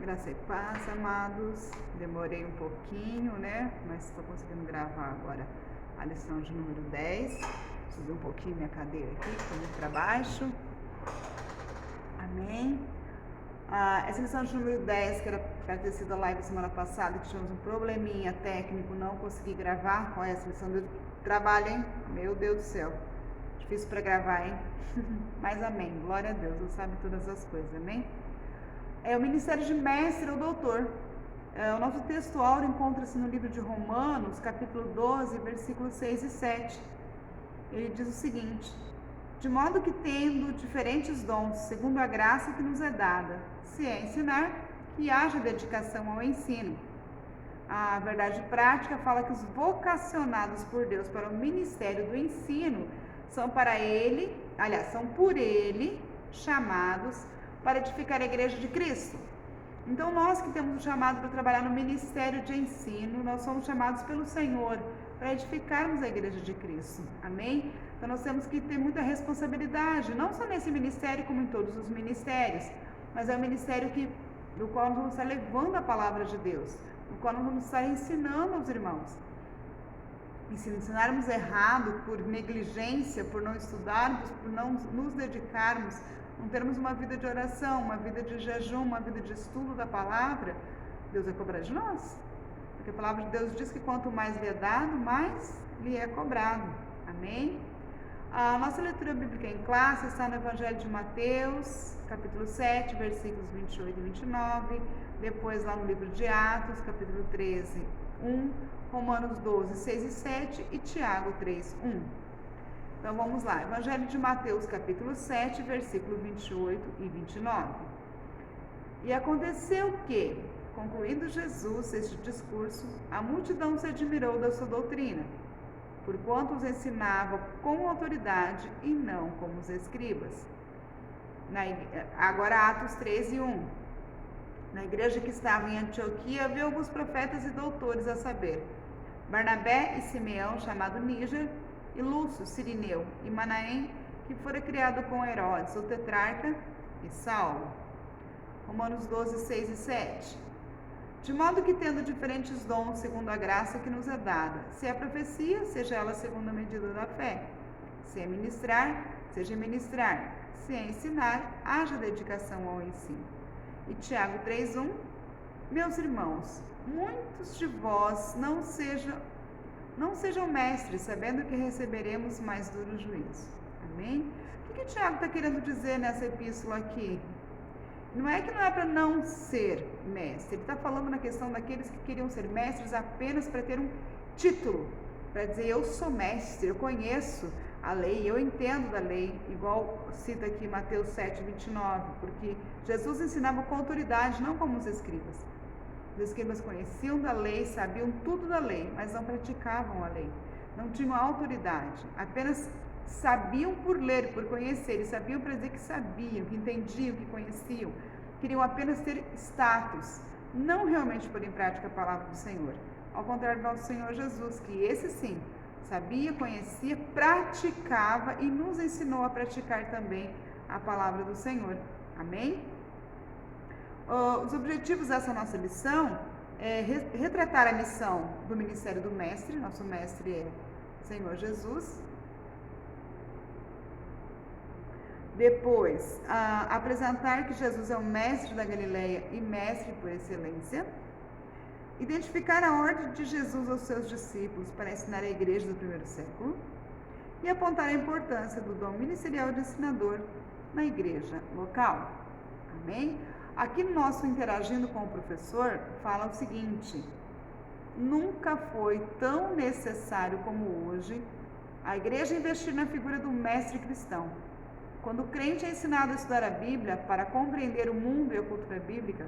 Graça e paz, amados. Demorei um pouquinho, né? Mas estou conseguindo gravar agora a lição de número 10. Subi um pouquinho minha cadeira aqui, estou muito para baixo. Amém. Essa lição de número 10, que era para ter sido a live semana passada, que tivemos um probleminha técnico, não consegui gravar. Olha, essa lição de trabalho, hein? Meu Deus do céu. Difícil para gravar, hein? Mas amém. Glória a Deus, Deus sabe todas as coisas, amém? É o ministério de mestre ou doutor. O nosso texto áureo encontra-se no livro de Romanos, capítulo 12, versículos 6 e 7. Ele diz o seguinte: de modo que, tendo diferentes dons, segundo a graça que nos é dada, se é ensinar, que haja dedicação ao ensino. A verdade prática fala que os vocacionados por Deus para o ministério do ensino são por ele chamados para edificar a igreja de Cristo. Então, nós que temos o chamado para trabalhar no ministério de ensino, nós somos chamados pelo Senhor para edificarmos a igreja de Cristo. Amém? Então, nós temos que ter muita responsabilidade, não só nesse ministério, como em todos os ministérios, mas é um ministério do qual nós vamos estar levando a palavra de Deus, no qual nós vamos estar ensinando aos irmãos. E se ensinarmos errado por negligência, por não estudarmos, por não nos dedicarmos, não termos uma vida de oração, uma vida de jejum, uma vida de estudo da palavra, Deus vai cobrar de nós. Porque a palavra de Deus diz que quanto mais lhe é dado, mais lhe é cobrado. Amém? A nossa leitura bíblica em classe está no Evangelho de Mateus, capítulo 7, versículos 28 e 29, depois lá no livro de Atos, capítulo 13, 1, Romanos 12, 6 e 7 e Tiago 3, 1. Então vamos lá, Evangelho de Mateus, capítulo 7, versículo 28 e 29. E aconteceu que, concluído Jesus este discurso, a multidão se admirou da sua doutrina, porquanto os ensinava com autoridade e não como os escribas. Agora Atos 13, 1. Na igreja que estava em Antioquia havia alguns profetas e doutores, a saber, Barnabé e Simeão, chamado Níger, e Lúcio, Cirineu, e Manaém, que fora criado com Herodes, o tetrarca, e Saulo. Romanos 12, 6 e 7. De modo que, tendo diferentes dons segundo a graça que nos é dada, se é profecia, seja ela segundo a medida da fé. Se é ministrar, seja ministrar. Se é ensinar, haja dedicação ao ensino. E Tiago 3, 1. Meus irmãos, muitos de vós não sejam mestres, sabendo que receberemos mais duro juízo. Amém? O que Tiago está querendo dizer nessa epístola aqui? Não é que não é para não ser mestre. Ele está falando na questão daqueles que queriam ser mestres apenas para ter um título, para dizer eu sou mestre, eu conheço a lei, eu entendo da lei, igual cita aqui Mateus 7, 29, porque Jesus ensinava com autoridade, não como os escribas. Os escribas conheciam da lei, sabiam tudo da lei, mas não praticavam a lei. Não tinham autoridade, apenas sabiam por ler, por conhecer, eles sabiam para dizer que sabiam, que entendiam, que conheciam. Queriam apenas ter status, não realmente pôr em prática a palavra do Senhor. Ao contrário do nosso Senhor Jesus, que esse sim, sabia, conhecia, praticava e nos ensinou a praticar também a palavra do Senhor. Amém? Os objetivos dessa nossa lição é retratar a missão do ministério do mestre, nosso mestre é o Senhor Jesus. Depois, apresentar que Jesus é o mestre da Galileia e mestre por excelência. Identificar a ordem de Jesus aos seus discípulos para ensinar a igreja do primeiro século. E apontar a importância do dom ministerial de ensinador na igreja local. Amém? Aqui no nosso Interagindo com o Professor, fala o seguinte: nunca foi tão necessário como hoje a igreja investir na figura do mestre cristão. Quando o crente é ensinado a estudar a Bíblia para compreender o mundo e a cultura bíblica,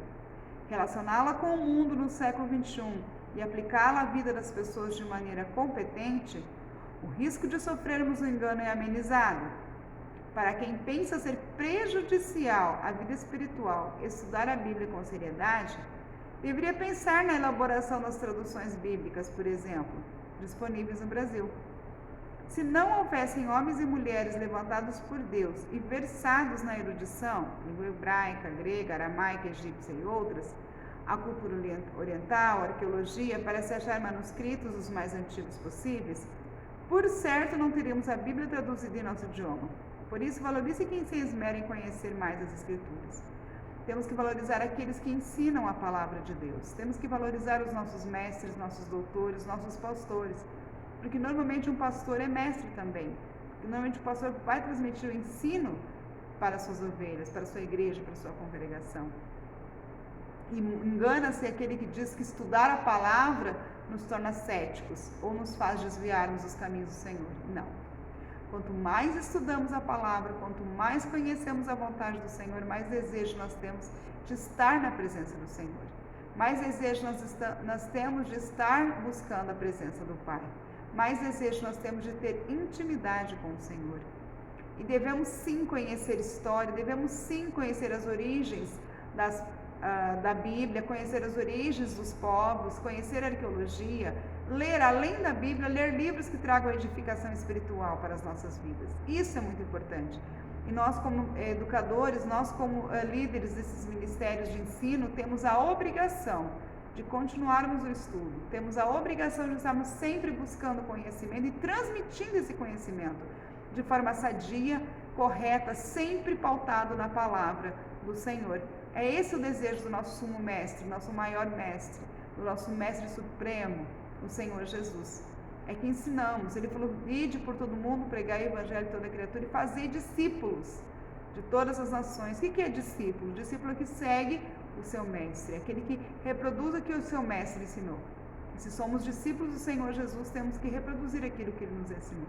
relacioná-la com o mundo no século XXI e aplicá-la à vida das pessoas de maneira competente, o risco de sofrermos o engano é amenizado. Para quem pensa ser prejudicial à vida espiritual estudar a Bíblia com seriedade, deveria pensar na elaboração das traduções bíblicas, por exemplo, disponíveis no Brasil. Se não houvessem homens e mulheres levantados por Deus e versados na erudição, língua hebraica, grega, aramaica, egípcia e outras, a cultura oriental, a arqueologia, para se achar manuscritos os mais antigos possíveis, por certo não teríamos a Bíblia traduzida em nosso idioma. Por isso, valorize quem se esmera em conhecer mais as Escrituras. Temos que valorizar aqueles que ensinam a palavra de Deus. Temos que valorizar os nossos mestres, nossos doutores, nossos pastores. Porque normalmente um pastor é mestre também. Porque normalmente o pastor vai transmitir o ensino para as suas ovelhas, para a sua igreja, para a sua congregação. E engana-se aquele que diz que estudar a palavra nos torna céticos ou nos faz desviarmos dos caminhos do Senhor. Não. Quanto mais estudamos a palavra, quanto mais conhecemos a vontade do Senhor, mais desejo nós temos de estar na presença do Senhor. Mais desejo nós temos de estar buscando a presença do Pai. Mais desejo nós temos de ter intimidade com o Senhor. E devemos sim conhecer história, devemos sim conhecer as origens da Bíblia, conhecer as origens dos povos, conhecer a arqueologia, ler, além da Bíblia, ler livros que tragam edificação espiritual para as nossas vidas. Isso é muito importante. E nós, como educadores, nós, como líderes desses ministérios de ensino, temos a obrigação de continuarmos o estudo, temos a obrigação de estarmos sempre buscando conhecimento e transmitindo esse conhecimento de forma sadia, correta, sempre pautado na palavra do Senhor. É esse o desejo do nosso sumo mestre, nosso maior mestre, do nosso mestre supremo, o Senhor Jesus. É que ensinamos. Ele falou: ide por todo mundo, pregai o evangelho a toda criatura e fazei discípulos de todas as nações. O que é discípulo? Discípulo que segue o seu mestre, aquele que reproduz o que o seu mestre ensinou. E se somos discípulos do Senhor Jesus, temos que reproduzir aquilo que ele nos ensinou.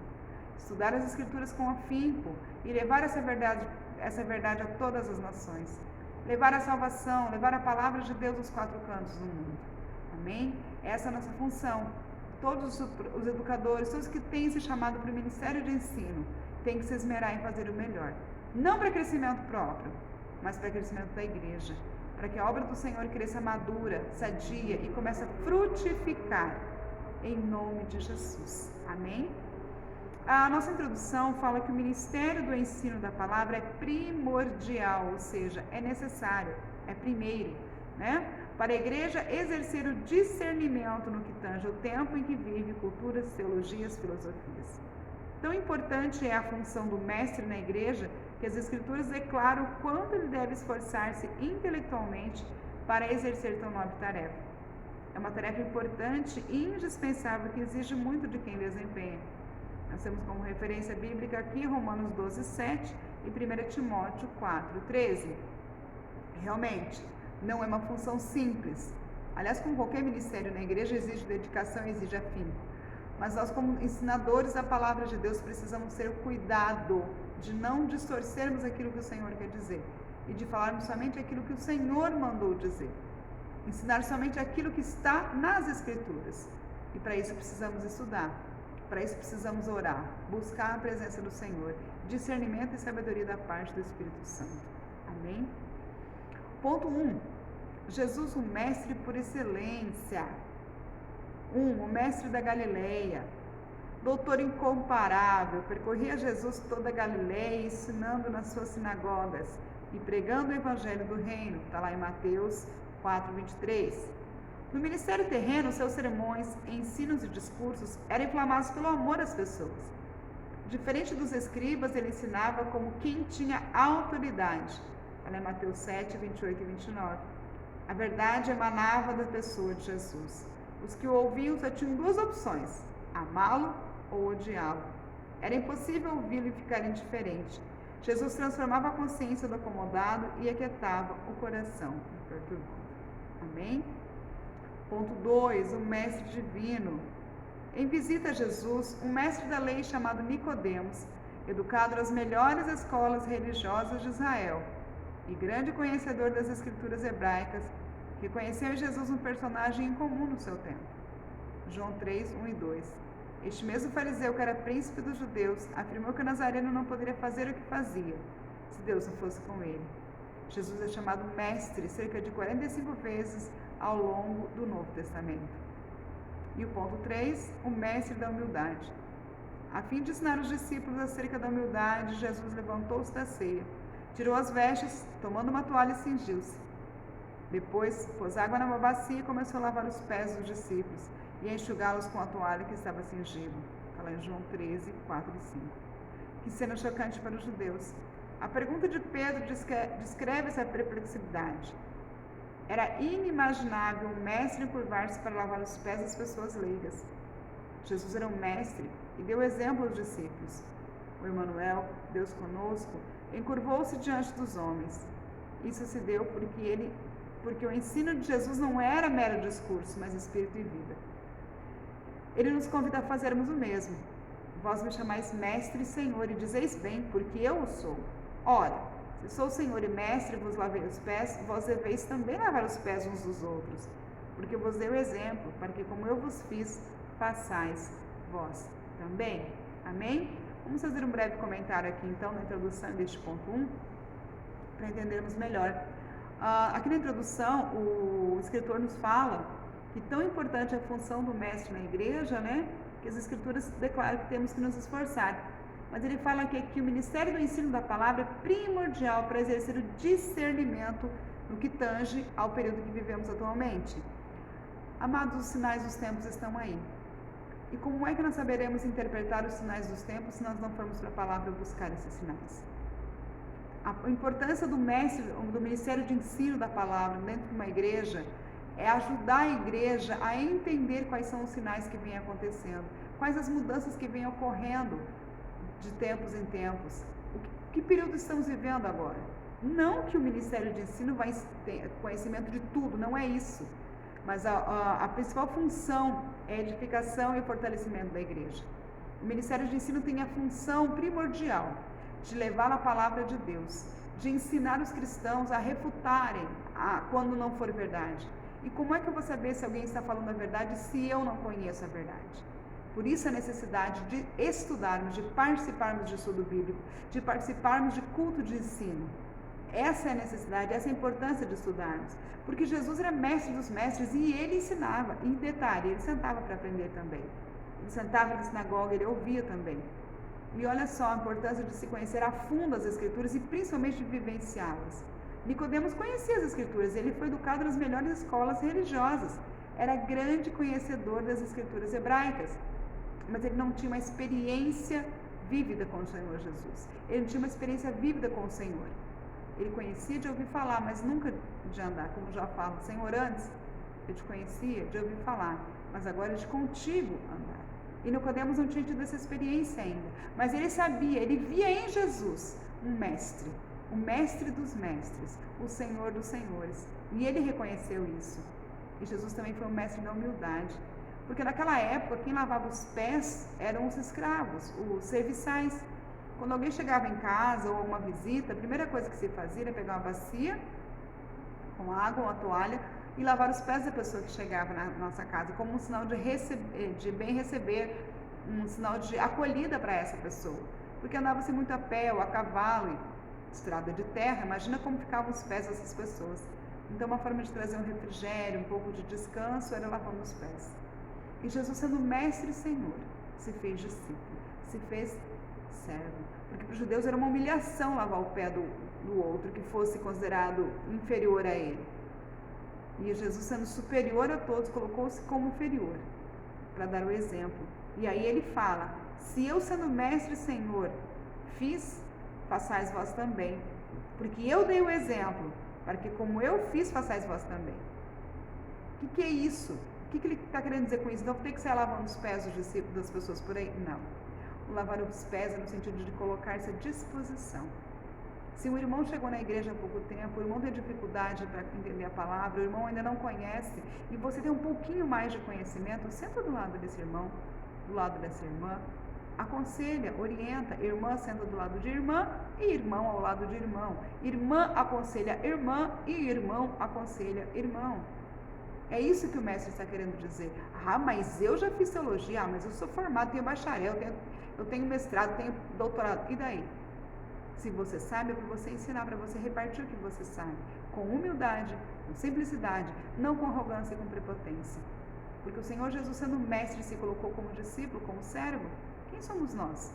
Estudar as Escrituras com afinco e levar essa verdade a todas as nações. Levar a salvação, levar a palavra de Deus aos quatro cantos do mundo. Amém? Essa é a nossa função. Todos os educadores, todos que têm esse chamado para o ministério de ensino, têm que se esmerar em fazer o melhor. Não para crescimento próprio, mas para crescimento da igreja. Para que a obra do Senhor cresça madura, sadia e comece a frutificar. Em nome de Jesus. Amém? A nossa introdução fala que o ministério do ensino da palavra é primordial, ou seja, é necessário, é primeiro, né? Para a igreja exercer o discernimento no que tange o tempo em que vive, culturas, teologias, filosofias. Tão importante é a função do mestre na igreja que as Escrituras declaram o quanto ele deve esforçar-se intelectualmente para exercer tão nobre tarefa. É uma tarefa importante e indispensável que exige muito de quem desempenha. Nós temos como referência bíblica aqui Romanos 12:7 e 1 Timóteo 4:13. Realmente, não é uma função simples. Aliás, como qualquer ministério na igreja, exige dedicação e exige afinco. Mas nós, como ensinadores da palavra de Deus, precisamos ter cuidado de não distorcermos aquilo que o Senhor quer dizer e de falarmos somente aquilo que o Senhor mandou dizer. Ensinar somente aquilo que está nas Escrituras. E para isso precisamos estudar. Para isso precisamos orar, buscar a presença do Senhor, discernimento e sabedoria da parte do Espírito Santo. Amém? Ponto 1. Jesus, o mestre por excelência. 1. O mestre da Galileia. Doutor incomparável, percorria Jesus toda a Galileia, ensinando nas suas sinagogas e pregando o evangelho do reino. Está lá em Mateus 4:23. No ministério terreno, seus sermões, ensinos e discursos eram inflamados pelo amor às pessoas. Diferente dos escribas, ele ensinava como quem tinha autoridade. Ela é Mateus 7, 28 e 29. A verdade emanava da pessoa de Jesus. Os que o ouviam só tinham duas opções: amá-lo ou odiá-lo. Era impossível ouvi-lo e ficar indiferente. Jesus transformava a consciência do acomodado e aquietava o coração do perturbado. Amém? Ponto 2. O mestre divino. Em visita a Jesus, um mestre da lei chamado Nicodemos, educado nas melhores escolas religiosas de Israel e grande conhecedor das escrituras hebraicas, reconheceu em Jesus um personagem incomum no seu tempo. João 3, 1 e 2. Este mesmo fariseu, que era príncipe dos judeus, afirmou que o nazareno não poderia fazer o que fazia, se Deus não fosse com ele. Jesus é chamado mestre cerca de 45 vezes ao longo do Novo Testamento. E o ponto 3, o mestre da humildade. A fim de ensinar os discípulos acerca da humildade, Jesus levantou-se da ceia, tirou as vestes, tomando uma toalha e cingiu-se. Depois, pôs água na bacia e começou a lavar os pés dos discípulos e a enxugá-los com a toalha que estava cingido. Está lá em João 13, 4 e 5. Que cena chocante para os judeus. A pergunta de Pedro descreve essa perplexidade. Era inimaginável um mestre curvar-se para lavar os pés das pessoas leigas. Jesus era um mestre e deu exemplo aos discípulos. O Emmanuel, Deus conosco, encurvou-se diante dos homens. Isso se deu porque o ensino de Jesus não era mero discurso, mas espírito e vida. Ele nos convida a fazermos o mesmo. Vós me chamais mestre e senhor, e dizeis bem, porque eu o sou. Ora, se sou senhor e mestre e vos lavei os pés, vós deveis também lavar os pés uns dos outros, porque vos dei o exemplo, para que como eu vos fiz, façais vós também. Amém? Vamos fazer um breve comentário aqui, então, na introdução deste ponto 1, para entendermos melhor. Aqui na introdução, o escritor nos fala que tão importante é a função do mestre na igreja, né? Que as escrituras declaram que temos que nos esforçar. Mas ele fala aqui que o ministério do ensino da palavra é primordial para exercer o discernimento no que tange ao período que vivemos atualmente. Amados, os sinais dos tempos estão aí. E como é que nós saberemos interpretar os sinais dos tempos se nós não formos para a palavra buscar esses sinais? A importância do mestre, do ministério de ensino da palavra dentro de uma igreja é ajudar a igreja a entender quais são os sinais que vêm acontecendo, quais as mudanças que vêm ocorrendo de tempos em tempos. Que período estamos vivendo agora? Não que o ministério de ensino vai ter conhecimento de tudo, não é isso. Mas a principal função é a edificação e o fortalecimento da igreja. O ministério de ensino tem a função primordial de levar a palavra de Deus, de ensinar os cristãos a refutarem quando não for verdade. E como é que eu vou saber se alguém está falando a verdade se eu não conheço a verdade? Por isso a necessidade de estudarmos, de participarmos de estudo bíblico, de participarmos de culto de ensino. Essa é a necessidade, essa é a importância de estudarmos. Porque Jesus era mestre dos mestres e ele ensinava. E em detalhe, ele sentava para aprender também. Ele sentava na sinagoga, ele ouvia também. E olha só a importância de se conhecer a fundo as Escrituras e principalmente de vivenciá-las. Nicodemos conhecia as Escrituras, ele foi educado nas melhores escolas religiosas. Era grande conhecedor das Escrituras hebraicas. Mas ele não tinha uma experiência vívida com o Senhor Jesus. Ele não tinha uma experiência vívida com o Senhor. Ele conhecia de ouvir falar, mas nunca de andar, como já falo. Senhor, antes eu te conhecia de ouvir falar, mas agora é de contigo andar. E Nicodemos não tinha tido essa experiência ainda. Mas ele sabia, ele via em Jesus um mestre, o mestre dos mestres, o Senhor dos senhores. E ele reconheceu isso. E Jesus também foi um mestre da humildade. Porque naquela época, quem lavava os pés eram os escravos, os serviçais. Quando alguém chegava em casa ou uma visita, a primeira coisa que se fazia era pegar uma bacia com água, uma toalha e lavar os pés da pessoa que chegava na nossa casa, como um sinal de bem receber, um sinal de acolhida para essa pessoa. Porque andava-se muito a pé ou a cavalo, estrada de terra, imagina como ficavam os pés dessas pessoas. Então uma forma de trazer um refrigério, um pouco de descanso, era lavando os pés. E Jesus, sendo mestre e Senhor, se fez discípulo, se fez servo. Porque para os judeus era uma humilhação lavar o pé do outro que fosse considerado inferior a ele. E Jesus, sendo superior a todos, colocou-se como inferior, para dar o exemplo. E aí ele fala, se eu sendo mestre e Senhor fiz, façais vós também. Porque eu dei o exemplo, para que como eu fiz, façais vós também. O que é isso? O que ele está querendo dizer com isso? Não tem que ser lavando os pés dos discípulos, das pessoas por aí? Não. O lavar os pés é no sentido de colocar-se à disposição. Se um irmão chegou na igreja há pouco tempo, o irmão tem dificuldade para entender a palavra, o irmão ainda não conhece, e você tem um pouquinho mais de conhecimento, senta do lado desse irmão, do lado dessa irmã, aconselha, orienta, irmã senta do lado de irmã e irmão ao lado de irmão. Irmã aconselha irmã e irmão aconselha irmão. É isso que o mestre está querendo dizer. Ah, mas eu já fiz teologia, mas eu sou formado, tenho bacharel, eu tenho mestrado, tenho doutorado. E daí? Se você sabe, é para você ensinar, para você repartir o que você sabe. Com humildade, com simplicidade, não com arrogância e com prepotência. Porque o Senhor Jesus, sendo mestre, se colocou como discípulo, como servo. Quem somos nós?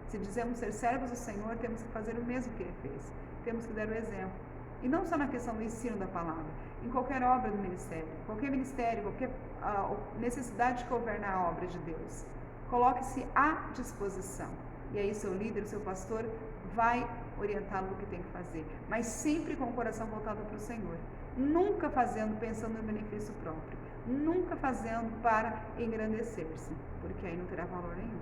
Se dizemos ser servos do Senhor, temos que fazer o mesmo que Ele fez. Temos que dar o exemplo. E não só na questão do ensino da palavra, em qualquer obra do ministério, qualquer necessidade que houver na obra de Deus. Coloque-se à disposição. E aí seu líder, o seu pastor, vai orientá-lo no que tem que fazer. Mas sempre com o coração voltado para o Senhor. Nunca fazendo pensando no benefício próprio. Nunca fazendo para engrandecer-se. Porque aí não terá valor nenhum.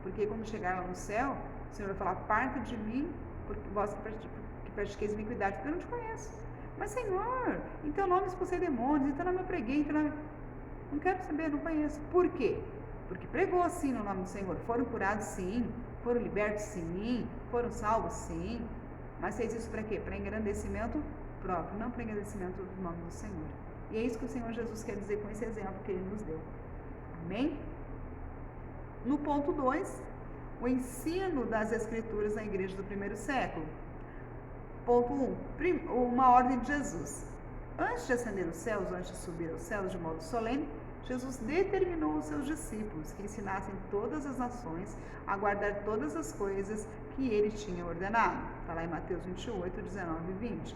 Porque quando chegar lá no céu, o Senhor vai falar, parte de mim, porque vós que pratiqueis iniquidade, porque eu não te conheço. Mas Senhor, em teu nome expulsei demônios, em teu nome eu preguei, em teu nome... Não quero saber, não conheço. Por quê? Porque pregou sim no nome do Senhor. Foram curados sim, foram libertos sim, foram salvos sim. Mas fez isso para quê? Para engrandecimento próprio, não para engrandecimento do nome do Senhor. E é isso que o Senhor Jesus quer dizer com esse exemplo que Ele nos deu. Amém? No ponto 2, o ensino das Escrituras na igreja do primeiro século. Ponto 1, uma ordem de Jesus. Antes de ascender os céus, antes de subir aos céus de modo solene, Jesus determinou os seus discípulos que ensinassem todas as nações a guardar todas as coisas que Ele tinha ordenado. Está lá em Mateus 28, 19 e 20.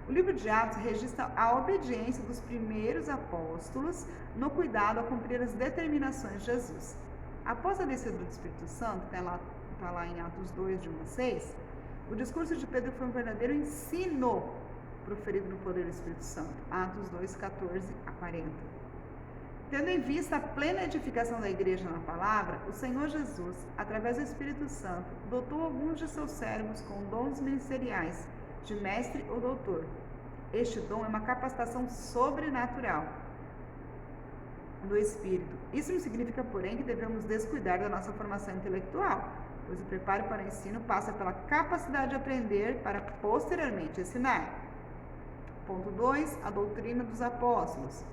O livro de Atos registra a obediência dos primeiros apóstolos no cuidado a cumprir as determinações de Jesus. Após a descida do Espírito Santo, está lá em Atos 2, de 1 a 6, o discurso de Pedro foi um verdadeiro ensino proferido no poder do Espírito Santo. Atos 2, 14 a 40. Tendo em vista a plena edificação da igreja na palavra, o Senhor Jesus, através do Espírito Santo, dotou alguns de seus servos com dons ministeriais, de mestre ou doutor. Este dom é uma capacitação sobrenatural do Espírito. Isso não significa, porém, que devemos descuidar da nossa formação intelectual, pois o preparo para o ensino passa pela capacidade de aprender para posteriormente ensinar. Ponto 2, a doutrina dos apóstolos.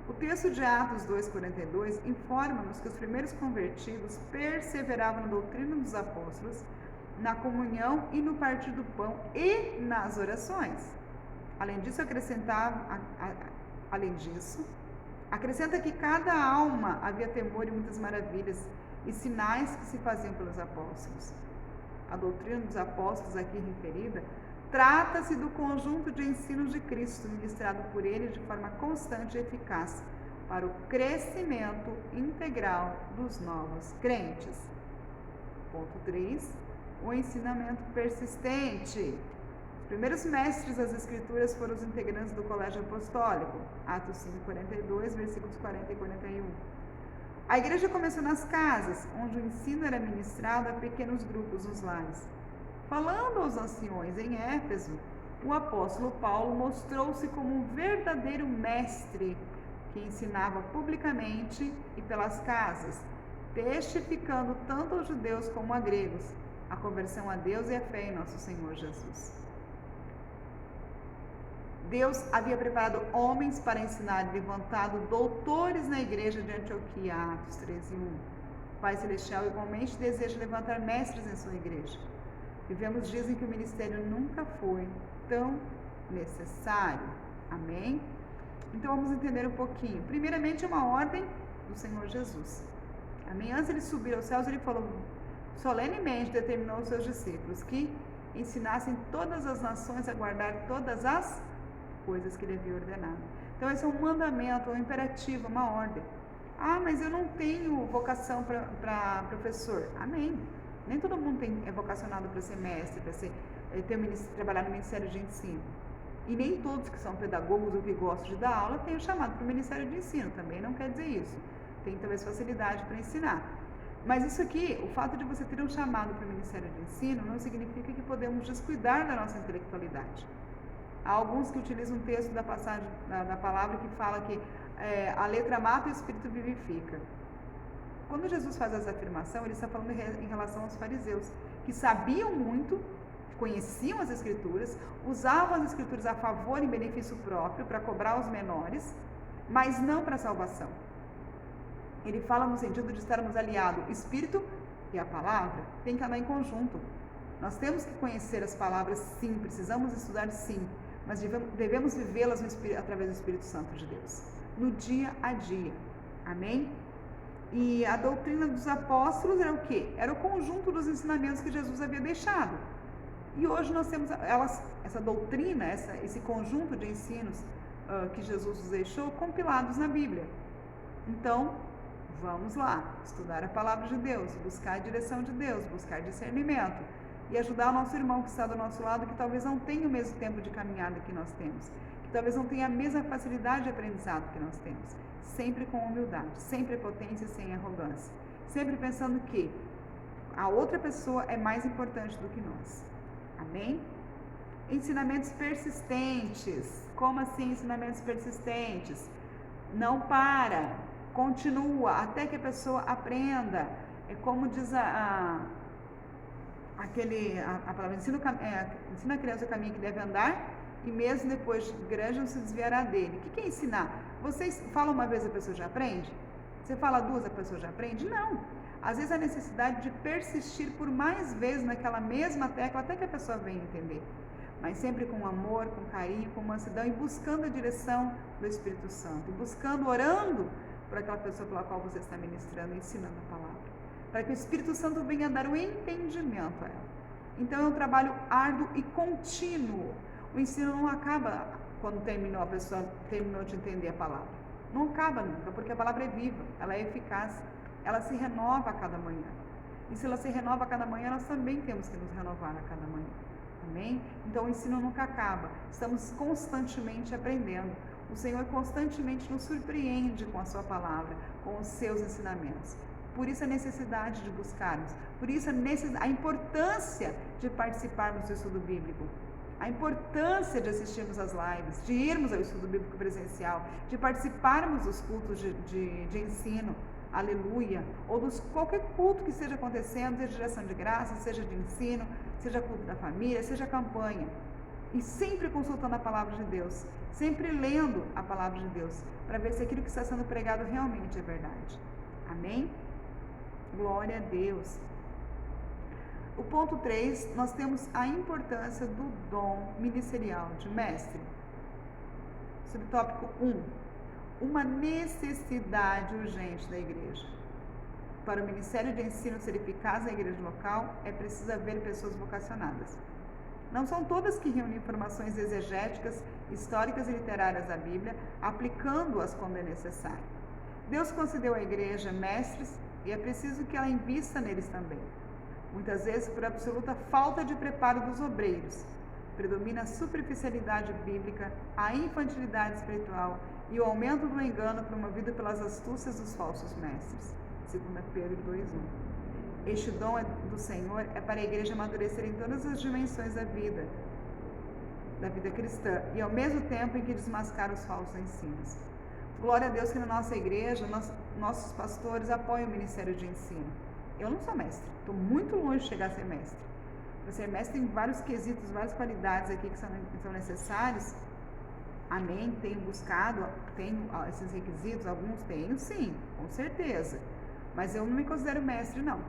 O texto de Atos 2,42 informa-nos que os primeiros convertidos perseveravam na doutrina dos apóstolos, na comunhão e no partir do pão e nas orações. Além disso, acrescenta que cada alma havia temor e muitas maravilhas e sinais que se faziam pelos apóstolos. A doutrina dos apóstolos aqui referida trata-se do conjunto de ensinos de Cristo ministrado por Ele de forma constante e eficaz para o crescimento integral dos novos crentes. Ponto 3. O ensinamento persistente. Os primeiros mestres das Escrituras foram os integrantes do Colégio Apostólico. Atos 5:42, versículos 40 e 41. A igreja começou nas casas, onde o ensino era ministrado a pequenos grupos nos lares. Falando aos anciões em Éfeso, o apóstolo Paulo mostrou-se como um verdadeiro mestre que ensinava publicamente e pelas casas, testificando tanto aos judeus como a gregos a conversão a Deus e a fé em nosso Senhor Jesus. Deus havia preparado homens para ensinar e levantado doutores na igreja de Antioquia, Atos 13:1. O Pai Celestial igualmente deseja levantar mestres em sua igreja. Vivemos dias em que o ministério nunca foi tão necessário. Amém? Então vamos entender um pouquinho. Primeiramente, uma ordem do Senhor Jesus. Amém? Antes de ele subir aos céus, ele falou, solenemente determinou aos seus discípulos que ensinassem todas as nações a guardar todas as coisas que ele havia ordenado. Então esse é um mandamento, um imperativo, uma ordem. Ah, mas eu não tenho vocação para professor. Amém. Nem todo mundo é vocacionado para ser mestre, para trabalhar no Ministério de Ensino. E nem todos que são pedagogos ou que gostam de dar aula têm o chamado para o Ministério de Ensino. Também não quer dizer isso. Tem talvez facilidade para ensinar. Mas isso aqui, o fato de você ter um chamado para o Ministério de Ensino, não significa que podemos descuidar da nossa intelectualidade. Há alguns que utilizam um texto da passagem da palavra que fala que a letra mata e o espírito vivifica. Quando Jesus faz essa afirmação, ele está falando em relação aos fariseus, que sabiam muito, conheciam as Escrituras, usavam as Escrituras a favor e em benefício próprio, para cobrar os menores, mas não para a salvação. Ele fala no sentido de estarmos aliados, o Espírito e a palavra tem que andar em conjunto. Nós temos que conhecer as palavras, sim, precisamos estudar, sim, mas devemos vivê-las através do Espírito Santo de Deus, no dia a dia. Amém? E a doutrina dos apóstolos era o quê? Era o conjunto dos ensinamentos que Jesus havia deixado. E hoje nós temos essa doutrina, esse conjunto de ensinos que Jesus nos deixou, compilados na Bíblia. Então, vamos lá, estudar a palavra de Deus, buscar a direção de Deus, buscar discernimento e ajudar o nosso irmão que está do nosso lado, que talvez não tenha o mesmo tempo de caminhada que nós temos, que talvez não tenha a mesma facilidade de aprendizado que nós temos, sempre com humildade, sem prepotência e sem arrogância, sempre pensando que a outra pessoa é mais importante do que nós. Amém? Ensinamentos persistentes. Como assim ensinamentos persistentes? Não para, continua até que a pessoa aprenda. É como diz a palavra, ensina a criança o caminho que deve andar e mesmo depois de grande não se desviará dele. O que é ensinar? Vocês falam uma vez, a pessoa já aprende? Você fala duas, a pessoa já aprende? Não. Às vezes a necessidade de persistir por mais vezes naquela mesma tecla até que a pessoa venha entender. Mas sempre com amor, com carinho, com mansidão e buscando a direção do Espírito Santo. E buscando, orando por aquela pessoa pela qual você está ministrando e ensinando a palavra. Para que o Espírito Santo venha dar o entendimento a ela. Então é um trabalho árduo e contínuo. O ensino não acaba quando a pessoa terminou de entender a palavra. Não acaba nunca, porque a palavra é viva, ela é eficaz, ela se renova a cada manhã. E se ela se renova a cada manhã, nós também temos que nos renovar a cada manhã. Amém? Então o ensino nunca acaba, estamos constantemente aprendendo. O Senhor constantemente nos surpreende com a sua palavra, com os seus ensinamentos. Por isso a necessidade de buscarmos, por isso a importância de participarmos do estudo bíblico, a importância de assistirmos às lives, de irmos ao estudo bíblico presencial, de participarmos dos cultos de ensino, aleluia, ou qualquer culto que esteja acontecendo, seja de ação de graça, seja de ensino, seja culto da família, seja campanha, e sempre consultando a palavra de Deus, sempre lendo a palavra de Deus, para ver se aquilo que está sendo pregado realmente é verdade. Amém? Glória a Deus. O ponto 3, nós temos a importância do dom ministerial de mestre. Subtópico 1. Uma necessidade urgente da igreja. Para o ministério de ensino ser eficaz na igreja local, é preciso haver pessoas vocacionadas. Não são todas que reúnem informações exegéticas, históricas e literárias da Bíblia, aplicando-as quando é necessário. Deus concedeu à igreja mestres e é preciso que ela invista neles também. Muitas vezes, por absoluta falta de preparo dos obreiros, predomina a superficialidade bíblica, a infantilidade espiritual e o aumento do engano promovido pelas astúcias dos falsos mestres. 2 Pedro 2:1. Este dom do Senhor é para a igreja amadurecer em todas as dimensões da vida cristã, e ao mesmo tempo em que desmascar os falsos ensinos. Glória a Deus que na nossa igreja, nossos pastores apoiam o ministério de ensino. Eu não sou mestre, estou muito longe de chegar a ser mestre. Para ser mestre tem vários quesitos, várias qualidades aqui que são necessários. Amém? Tenho buscado, tenho esses requisitos, alguns tenho sim, com certeza. Mas eu não me considero mestre, não.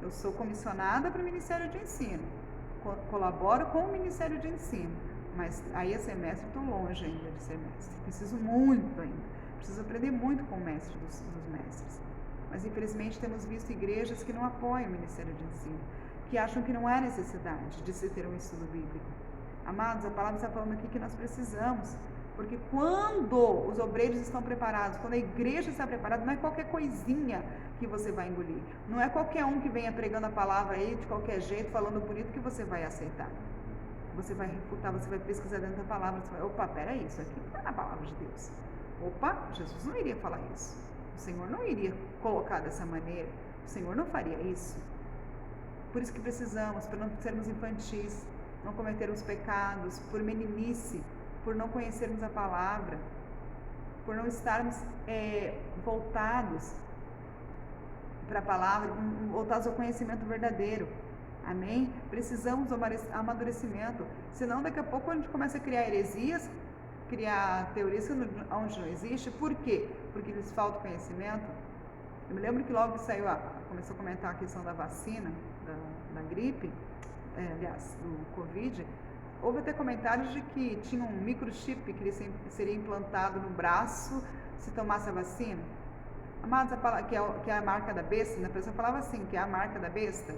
Eu sou comissionada para o Ministério de Ensino. Colaboro com o Ministério de Ensino. Mas aí a ser mestre, estou longe ainda de ser mestre. Preciso muito ainda. Preciso aprender muito com o mestre dos mestres. Mas infelizmente temos visto igrejas que não apoiam o Ministério de Ensino, que acham que não há necessidade de se ter um estudo bíblico. Amados, a palavra está falando aqui que nós precisamos, porque quando os obreiros estão preparados, quando a igreja está preparada, não é qualquer coisinha que você vai engolir. Não é qualquer um que venha pregando a palavra aí de qualquer jeito, falando bonito, que você vai aceitar. Você vai refutar, você vai pesquisar dentro da palavra, você vai, opa, peraí, isso aqui não é na palavra de Deus. Opa, Jesus não iria falar isso. O Senhor não iria colocar dessa maneira. O Senhor não faria isso. Por isso que precisamos, para não sermos infantis, não cometermos pecados, por meninice, por não conhecermos a palavra, por não estarmos voltados para a palavra, voltados ao conhecimento verdadeiro. Amém? Precisamos do amadurecimento, senão daqui a pouco a gente começa a criar heresias, criar teorias onde não existe. Por quê? Porque lhes falta conhecimento. Eu me lembro que logo que saiu, começou a comentar a questão da vacina, da gripe, do Covid, houve até comentários de que tinha um microchip que seria implantado no braço se tomasse a vacina. Amados, que é a marca da besta, a pessoa falava assim, que é a marca da besta.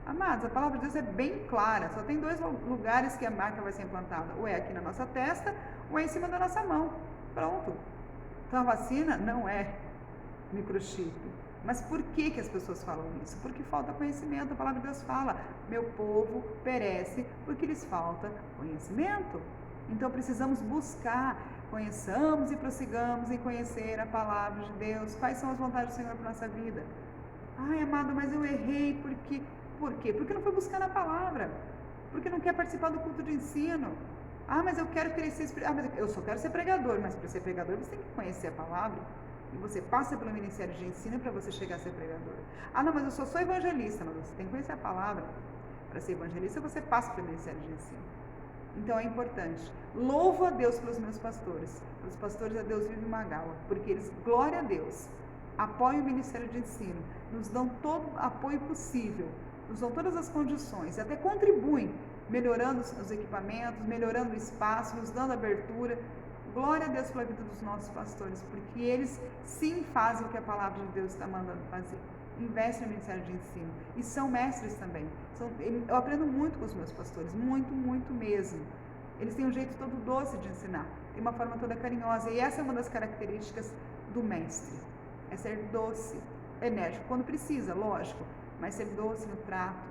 Amados, a palavra de Deus é bem clara, só tem 2 lugares que a marca vai ser implantada, ou é aqui na nossa testa, ou é em cima da nossa mão. Pronto. Então a vacina não é microchip. Mas por que as pessoas falam isso? Porque falta conhecimento. A palavra de Deus fala: meu povo perece porque lhes falta conhecimento. Então precisamos buscar, conheçamos e prossigamos em conhecer a palavra de Deus. Quais são as vontades do Senhor para a nossa vida? Ai, amado, mas eu errei porque... Por quê? Porque não foi buscar na palavra. Porque não quer participar do culto de ensino. Ah, mas eu quero crescer... mas eu só quero ser pregador. Mas para ser pregador você tem que conhecer a palavra. E você passa pelo ministério de ensino para você chegar a ser pregador. Ah, não, mas eu só sou evangelista. Mas você tem que conhecer a palavra. Para ser evangelista você passa pelo ministério de ensino. Então é importante. Louvo a Deus pelos meus pastores. Os pastores a Deus vive uma gala. Porque eles, glória a Deus, apoiam o ministério de ensino. Nos dão todo o apoio possível. Nos dão todas as condições. Até contribuem, melhorando os equipamentos, melhorando o espaço, nos dando abertura. Glória a Deus pela vida dos nossos pastores, porque eles sim fazem o que a palavra de Deus está mandando fazer. Investem no ministério de ensino. E são mestres também. Eu aprendo muito com os meus pastores, muito, muito mesmo. Eles têm um jeito todo doce de ensinar, tem uma forma toda carinhosa. E essa é uma das características do mestre. É ser doce, enérgico, quando precisa, lógico, mas ser doce no trato.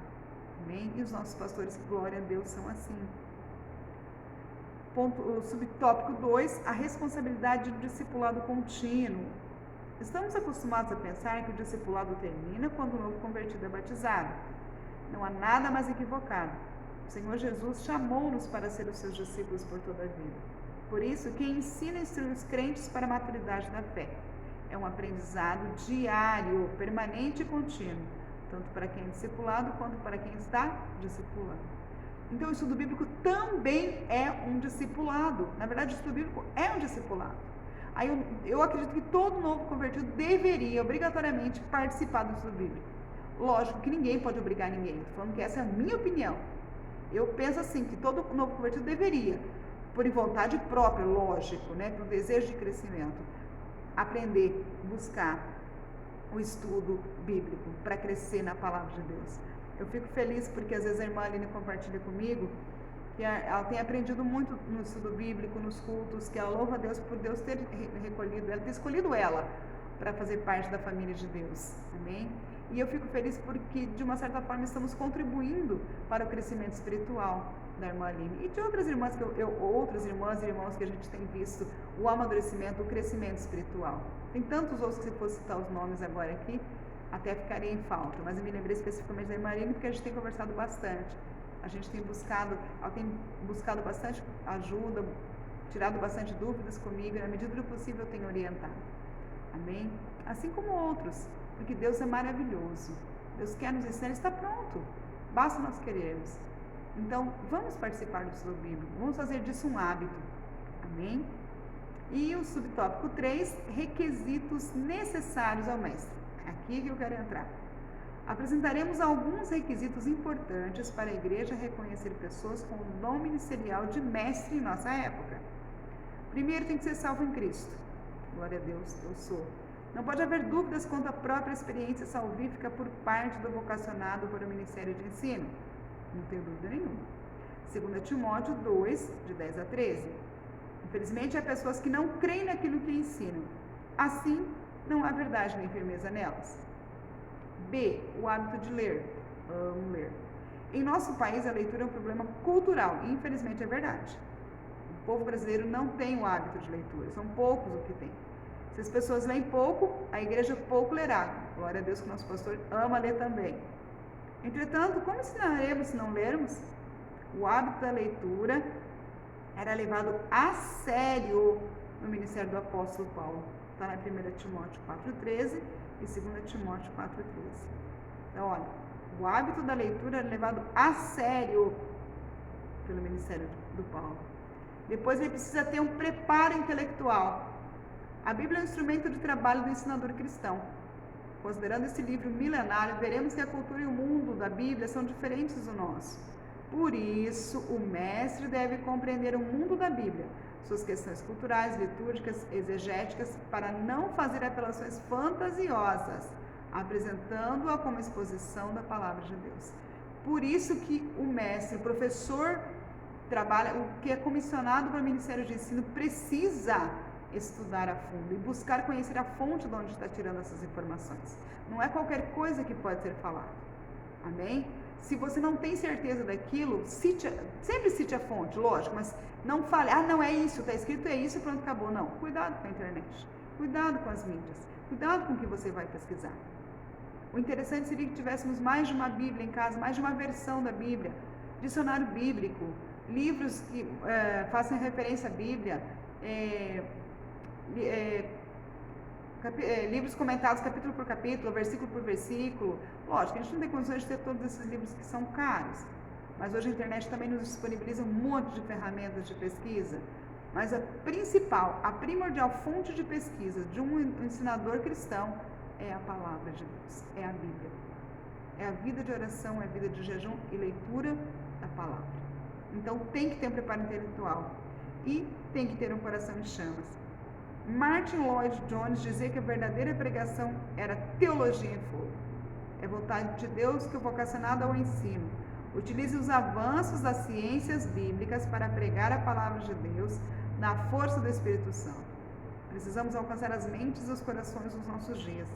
Amém? E os nossos pastores, glória a Deus, são assim. O subtópico 2, a responsabilidade do discipulado contínuo. Estamos acostumados a pensar que o discipulado termina quando o novo convertido é batizado. Não há nada mais equivocado. O Senhor Jesus chamou-nos para ser os seus discípulos por toda a vida. Por isso, quem ensina e instrui os crentes para a maturidade da fé. É um aprendizado diário, permanente e contínuo, tanto para quem é discipulado quanto para quem está discipulando. Então, o estudo bíblico também é um discipulado. Na verdade, o estudo bíblico é um discipulado. Aí eu acredito que todo novo convertido deveria, obrigatoriamente, participar do estudo bíblico. Lógico que ninguém pode obrigar ninguém. Estou falando que essa é a minha opinião. Eu penso assim, que todo novo convertido deveria, por vontade própria, lógico, né, por desejo de crescimento, aprender, buscar o estudo bíblico para crescer na palavra de Deus. Eu fico feliz porque às vezes a irmã Aline compartilha comigo que ela tem aprendido muito no estudo bíblico, nos cultos, que ela louva a Deus por Deus ter recolhido ela, ter escolhido ela para fazer parte da família de Deus. Amém? E eu fico feliz porque, de uma certa forma, estamos contribuindo para o crescimento espiritual da irmã Aline. E de outras irmãs, outras irmãs e irmãos que a gente tem visto o amadurecimento, o crescimento espiritual. Tem tantos outros que, se fosse citar os nomes agora aqui, até ficaria em falta, mas eu me lembrei especificamente da irmã Aline porque a gente tem conversado bastante. A gente tem buscado, ela tem buscado bastante ajuda, tirado bastante dúvidas comigo, e na medida do possível eu tenho orientado. Amém? Assim como outros, porque Deus é maravilhoso. Deus quer nos ensinar, Ele está pronto. Basta nós querermos. Então, vamos participar do estudo bíblico, vamos fazer disso um hábito. Amém? E o subtópico 3, requisitos necessários ao mestre. Aqui que eu quero entrar. Apresentaremos alguns requisitos importantes para a igreja reconhecer pessoas com o dom ministerial de mestre em nossa época. Primeiro, tem que ser salvo em Cristo. Glória a Deus, eu sou. Não pode haver dúvidas quanto à própria experiência salvífica por parte do vocacionado para o ministério de ensino. Não tenho dúvida nenhuma. 2 Timóteo 2, de 10 a 13. Infelizmente, há pessoas que não creem naquilo que ensinam. Assim, não há verdade nem firmeza nelas. B. O hábito de ler. Amo ler. Em nosso país, a leitura é um problema cultural. E, infelizmente, é verdade. O povo brasileiro não tem o hábito de leitura. São poucos o que tem. Se as pessoas leem pouco, a igreja pouco lerá. Glória a Deus que o nosso pastor ama ler também. Entretanto, como ensinaremos se não lermos? O hábito da leitura era levado a sério no ministério do apóstolo Paulo. Está na 1 Timóteo 4,13 e 2 Timóteo 4,13. Então, olha, o hábito da leitura é levado a sério pelo ministério do Paulo. Depois ele precisa ter um preparo intelectual. A Bíblia é um instrumento de trabalho do ensinador cristão. Considerando esse livro milenário, veremos que a cultura e o mundo da Bíblia são diferentes do nosso. Por isso, o mestre deve compreender o mundo da Bíblia, suas questões culturais, litúrgicas, exegéticas, para não fazer apelações fantasiosas, apresentando-a como exposição da palavra de Deus. Por isso que o mestre, o professor, trabalha, o que é comissionado para o Ministério de Ensino precisa estudar a fundo e buscar conhecer a fonte de onde está tirando essas informações. Não é qualquer coisa que pode ser falado. Amém? Se você não tem certeza daquilo, sempre cite a fonte, lógico, mas não fale, não é isso, está escrito é isso e pronto, acabou. Não, cuidado com a internet, cuidado com as mídias, cuidado com o que você vai pesquisar. O interessante seria que tivéssemos mais de uma Bíblia em casa, mais de uma versão da Bíblia, dicionário bíblico, livros que façam referência à Bíblia, livros comentados capítulo por capítulo, versículo por versículo. Lógico, a gente não tem condições de ter todos esses livros que são caros, mas hoje a internet também nos disponibiliza um monte de ferramentas de pesquisa. Mas a principal, a primordial fonte de pesquisa de um ensinador cristão é a palavra de Deus, é a Bíblia. É a vida de oração, é a vida de jejum e leitura da palavra. Então tem que ter um preparo intelectual e tem que ter um coração em chamas. Martin Lloyd Jones dizia que a verdadeira pregação era teologia em fogo. É vontade de Deus que o vocacionado ao ensino utilize os avanços das ciências bíblicas para pregar a palavra de Deus na força do Espírito Santo. Precisamos alcançar as mentes e os corações nos nossos dias.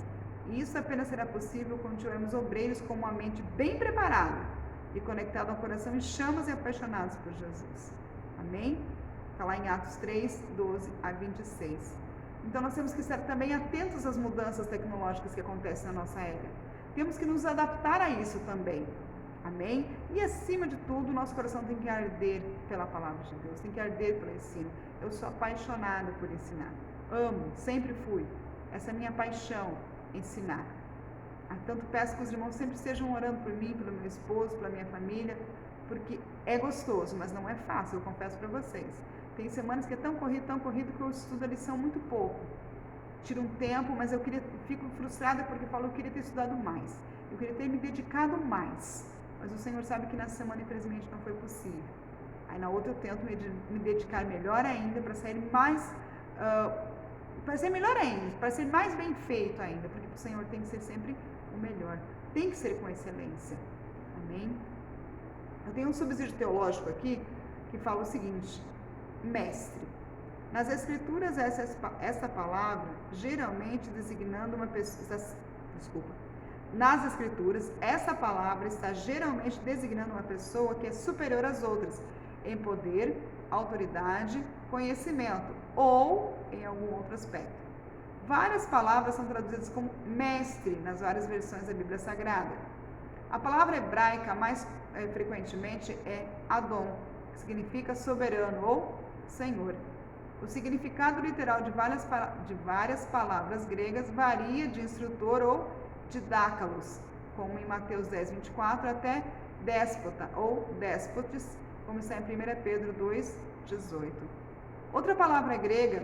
E isso apenas será possível quando tivermos obreiros com uma mente bem preparada e conectada ao coração em chamas e apaixonados por Jesus. Amém? Está lá em Atos 3, 12 a 26. Então nós temos que estar também atentos às mudanças tecnológicas que acontecem na nossa era. Temos que nos adaptar a isso também. Amém? E acima de tudo, nosso coração tem que arder pela palavra de Deus, tem que arder pelo ensino. Eu sou apaixonada por ensinar. Amo, sempre fui. Essa é a minha paixão, ensinar. Tanto peço que os irmãos sempre estejam orando por mim, pelo meu esposo, pela minha família, porque é gostoso, mas não é fácil, eu confesso para vocês. Tem semanas que é tão corrido que eu estudo a lição muito pouco. Tiro um tempo, mas fico frustrada porque falo que eu queria ter estudado mais. Eu queria ter me dedicado mais. Mas o Senhor sabe que nessa semana, infelizmente, não foi possível. Aí na outra eu tento me dedicar melhor ainda, para sair mais... para ser melhor ainda, para ser mais bem feito ainda, porque o Senhor tem que ser sempre o melhor. Tem que ser com excelência. Amém? Eu tenho um subsídio teológico aqui que fala o seguinte: mestre. Nas Escrituras, essa palavra, geralmente designando uma pessoa... Nas Escrituras, essa palavra está geralmente designando uma pessoa que é superior às outras, em poder, autoridade, conhecimento, ou em algum outro aspecto. Várias palavras são traduzidas como mestre nas várias versões da Bíblia Sagrada. A palavra hebraica mais frequentemente é Adon, que significa soberano ou Senhor. O significado literal de várias palavras gregas varia de instrutor ou didácalos, como em Mateus 10, 24, até déspota ou déspotes, como está em 1 Pedro 2, 18. Outra palavra grega,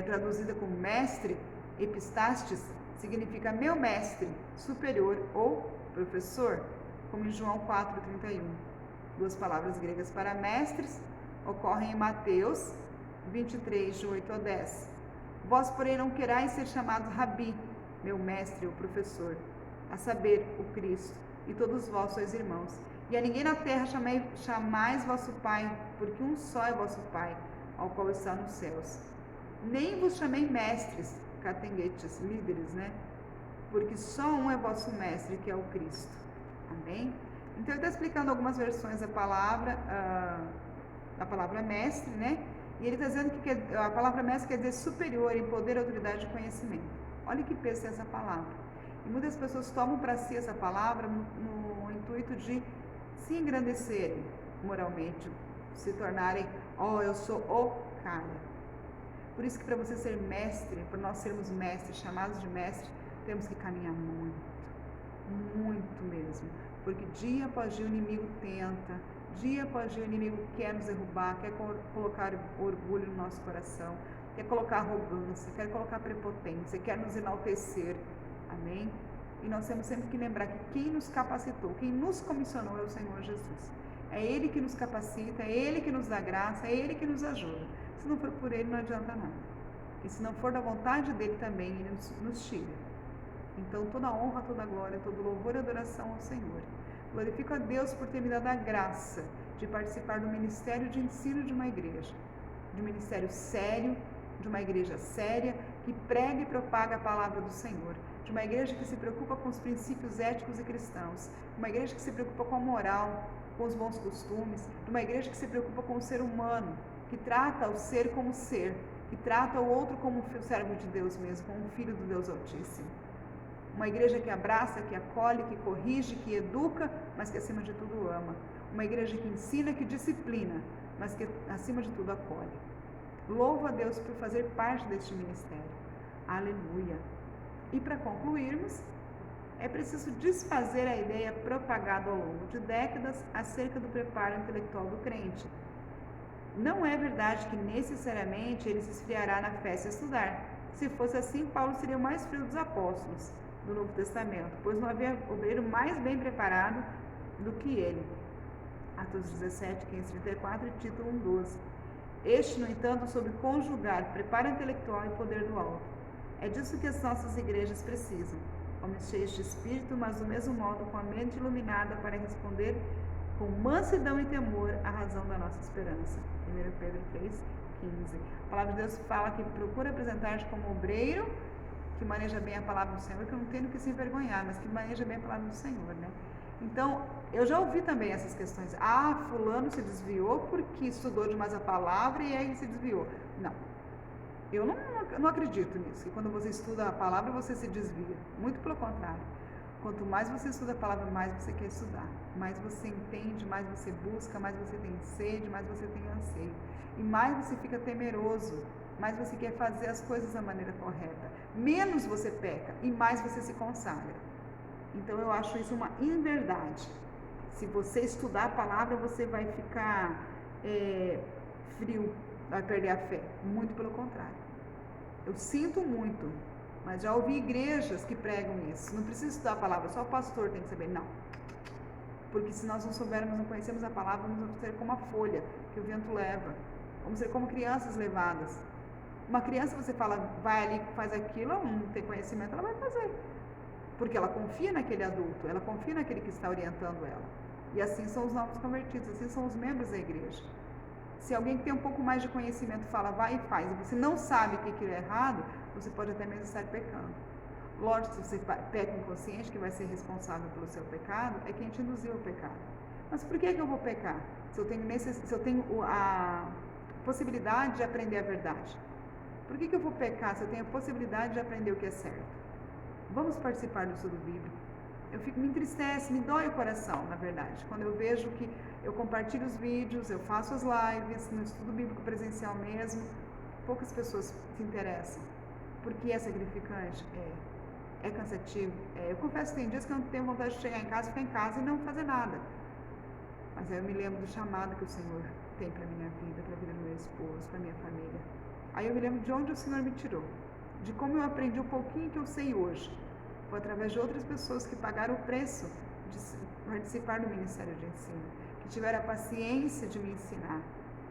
traduzida como mestre, epistastes, significa meu mestre, superior ou professor, como em João 4, 31. Duas palavras gregas para mestres ocorrem em Mateus 23, de 8 a 10. Vós, porém, não querais ser chamados Rabi, meu mestre ou professor, a saber, o Cristo, e todos vós sois irmãos. E a ninguém na terra chamais vosso Pai, porque um só é vosso Pai, ao qual está nos céus. Nem vos chamei mestres, catenguetes, líderes, né? Porque só um é vosso mestre, que é o Cristo. Amém? Então ele está explicando algumas versões da palavra mestre, né? E ele está dizendo que a palavra mestre quer dizer superior em poder, autoridade e conhecimento. Olha que peso é essa palavra. E muitas pessoas tomam para si essa palavra no intuito de se engrandecerem moralmente, se tornarem, eu sou o cara. Por isso que para você ser mestre, para nós sermos mestres, chamados de mestre, temos que caminhar muito, muito mesmo. Porque dia após dia o inimigo tenta, dia após dia o inimigo quer nos derrubar, quer colocar orgulho no nosso coração, quer colocar arrogância, quer colocar prepotência, quer nos enaltecer. Amém? E nós temos sempre que lembrar que quem nos capacitou, quem nos comissionou é o Senhor Jesus. É Ele que nos capacita, é Ele que nos dá graça, é Ele que nos ajuda. Se não for por Ele, não adianta nada. E se não for da vontade dEle também, Ele nos tira. Então, toda honra, toda glória, todo louvor e adoração ao Senhor. Glorifico a Deus por ter me dado a graça de participar do ministério de ensino de uma igreja, de um ministério sério, de uma igreja séria, que prega e propaga a palavra do Senhor, de uma igreja que se preocupa com os princípios éticos e cristãos, uma igreja que se preocupa com a moral, com os bons costumes, de uma igreja que se preocupa com o ser humano, que trata o ser como ser, que trata o outro como um servo de Deus mesmo, como um filho do Deus Altíssimo. Uma igreja que abraça, que acolhe, que corrige, que educa, mas que acima de tudo ama. Uma igreja que ensina, que disciplina, mas que acima de tudo acolhe. Louvo a Deus por fazer parte deste ministério. Aleluia! E para concluirmos, é preciso desfazer a ideia propagada ao longo de décadas acerca do preparo intelectual do crente. Não é verdade que necessariamente ele se esfriará na fé se estudar. Se fosse assim, Paulo seria o mais frio dos apóstolos do Novo Testamento, pois não havia obreiro mais bem preparado do que ele. Atos 17, 15, 34 e Tito 1, 12. Este, no entanto, soube conjugar preparo intelectual e poder do alto. É disso que as nossas igrejas precisam. Homens cheios de espírito, mas do mesmo modo com a mente iluminada para responder com mansidão e temor à razão da nossa esperança. 1 Pedro 3, 15. A palavra de Deus fala que procura apresentar-te como obreiro que maneja bem a palavra do Senhor, que eu não tenho que se envergonhar, mas que maneja bem a palavra do Senhor, né? Então, eu já ouvi também essas questões. Ah, fulano se desviou porque estudou demais a palavra e aí se desviou. Não. Eu não acredito nisso, que quando você estuda a palavra você se desvia. Muito pelo contrário. Quanto mais você estuda a palavra, mais você quer estudar. Mais você entende, mais você busca, mais você tem sede, mais você tem anseio. E mais você fica temeroso, mais você quer fazer as coisas da maneira correta. Menos você peca e mais você se consagra. Então eu acho isso uma inverdade. Se você estudar a palavra, você vai ficar frio, vai perder a fé. Muito pelo contrário. Eu sinto muito, mas já ouvi igrejas que pregam isso. Não precisa estudar a palavra, só o pastor tem que saber. Não. Porque se nós não soubermos, não conhecemos a palavra, vamos ser como a folha que o vento leva. Vamos ser como crianças levadas. Uma criança, você fala, vai ali, faz aquilo, ela não tem conhecimento, ela vai fazer. Porque ela confia naquele adulto, ela confia naquele que está orientando ela. E assim são os novos convertidos, assim são os membros da igreja. Se alguém que tem um pouco mais de conhecimento fala, vai e faz, e você não sabe que aquilo é errado, você pode até mesmo estar pecando. Lógico, se você peca inconsciente, que vai ser responsável pelo seu pecado, é quem te induziu ao pecado. Mas por que eu vou pecar? Se eu tenho a possibilidade de aprender a verdade. Por que eu vou pecar se eu tenho a possibilidade de aprender o que é certo? Vamos participar do estudo bíblico. Me entristece, me dói o coração, na verdade, quando eu vejo que eu compartilho os vídeos, eu faço as lives, no estudo bíblico presencial mesmo, poucas pessoas se interessam. Porque é sacrificante? É cansativo? Eu confesso que tem dias que eu não tenho vontade de chegar em casa, ficar em casa e não fazer nada. Mas aí eu me lembro do chamado que o Senhor tem para a minha vida, para a vida do meu esposo, para a minha família. Aí eu me lembro de onde o Senhor me tirou, de como eu aprendi um pouquinho que eu sei hoje. Foi através de outras pessoas que pagaram o preço de participar do Ministério de Ensino, que tiveram a paciência de me ensinar,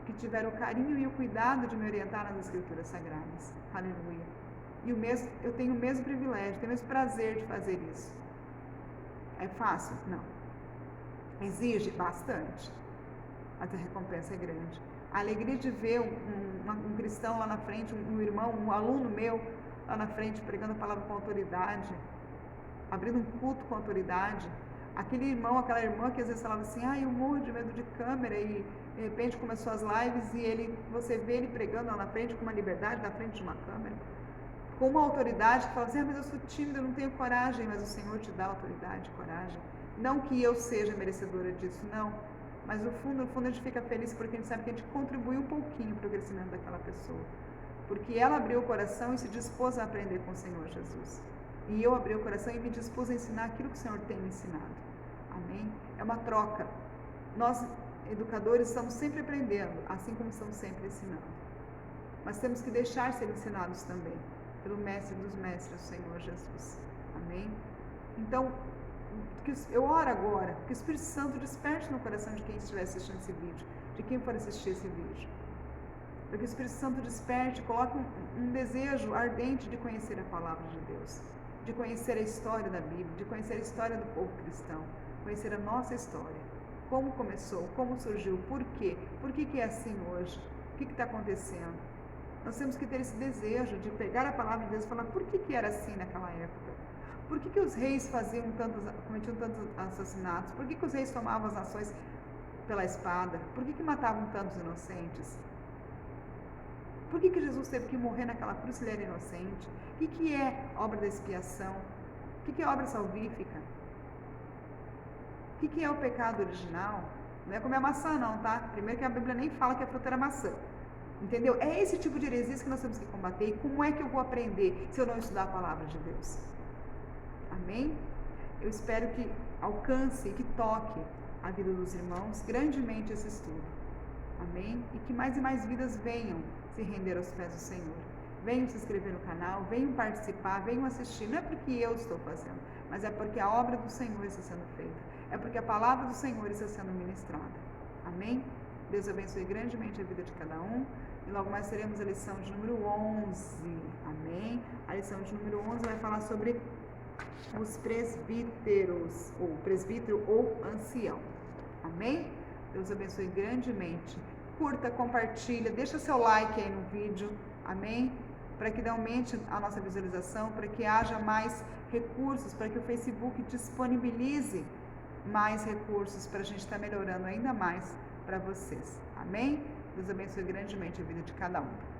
que tiveram o carinho e o cuidado de me orientar nas Escrituras Sagradas. Aleluia. E eu tenho o mesmo privilégio, tenho o mesmo prazer de fazer isso. É fácil? Não. Exige? Bastante. Mas a recompensa é grande. A alegria de ver um cristão lá na frente, um irmão, um aluno meu lá na frente pregando a palavra com autoridade, abrindo um culto com autoridade. Aquele irmão, aquela irmã que às vezes falava assim, eu morro de medo de câmera, e de repente começou as lives e você vê ele pregando lá na frente com uma liberdade na frente de uma câmera, com uma autoridade que fala assim, mas eu sou tímida, eu não tenho coragem, mas o Senhor te dá autoridade, coragem. Não que eu seja merecedora disso, não. Mas no fundo a gente fica feliz porque a gente sabe que a gente contribuiu um pouquinho para o crescimento daquela pessoa. Porque ela abriu o coração e se dispôs a aprender com o Senhor Jesus. E eu abri o coração e me dispus a ensinar aquilo que o Senhor tem me ensinado. Amém? É uma troca. Nós, educadores, estamos sempre aprendendo, assim como estamos sempre ensinando. Mas temos que deixar ser ensinados também, pelo Mestre dos Mestres, o Senhor Jesus. Amém? Então, eu oro agora, que o Espírito Santo desperte no coração de quem estiver assistindo esse vídeo, de quem for assistir esse vídeo. Para que o Espírito Santo desperte, coloque um desejo ardente de conhecer a palavra de Deus, de conhecer a história da Bíblia, de conhecer a história do povo cristão, conhecer a nossa história. Como começou, como surgiu, por quê? Por que é assim hoje? O que está acontecendo? Nós temos que ter esse desejo de pegar a palavra de Deus e falar por que era assim naquela época. Por que os reis cometiam tantos assassinatos? Por que os reis tomavam as nações pela espada? Por que matavam tantos inocentes? Por que Jesus teve que morrer naquela cruz se ele era inocente? O que é obra da expiação? O que é obra salvífica? O que é o pecado original? Não é comer maçã não, tá? Primeiro que a Bíblia nem fala que a fruta era maçã. Entendeu? É esse tipo de heresia que nós temos que combater. E como é que eu vou aprender se eu não estudar a palavra de Deus? Amém? Eu espero que alcance, que toque a vida dos irmãos grandemente esse estudo. Amém? E que mais e mais vidas venham se render aos pés do Senhor. Venham se inscrever no canal, venham participar, venham assistir. Não é porque eu estou fazendo, mas é porque a obra do Senhor está sendo feita. É porque a palavra do Senhor está sendo ministrada. Amém? Deus abençoe grandemente a vida de cada um. E logo mais teremos a lição de número 11. Amém? A lição de número 11 vai falar sobre os presbíteros, ou presbítero ou ancião. Amém? Deus abençoe grandemente. Curta, compartilha, deixa seu like aí no vídeo. Amém? Para que aumente a nossa visualização, para que haja mais recursos, para que o Facebook disponibilize mais recursos para a gente estar melhorando ainda mais para vocês. Amém? Deus abençoe grandemente a vida de cada um.